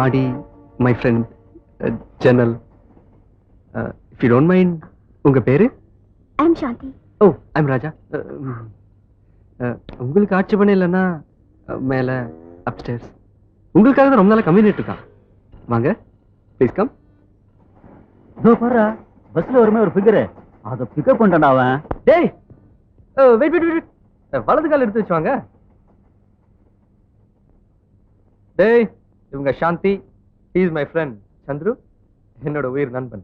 மாடி, my friend, ஜன்னல். If you don't mind, உங்க பேரு? ஐ அம் சாந்தி. ஓ, ஐ எம் ராஜா. உங்களுக்கு ஆட்சேபணம் இல்லைன்னா மேல அப்ஸ்டேர்ஸ். உங்களுக்காக தான் ரொம்ப நாளா கம்யூனிட் இருக்கான். வாங்க, ப்ளீஸ் கம். இதோ பாரு, பஸ்ல வருமே ஒரு ஃபிகர், அதை பிக்கப் பண்ணிட்டான் அவன். டேய், வெயிட் வெயிட் வெயிட், வலது கால் எடுத்து வச்சுவாங்க. டேய், இவங்க சாந்தி, he is my friend Chandru, என்னோட உயிர் நண்பன்.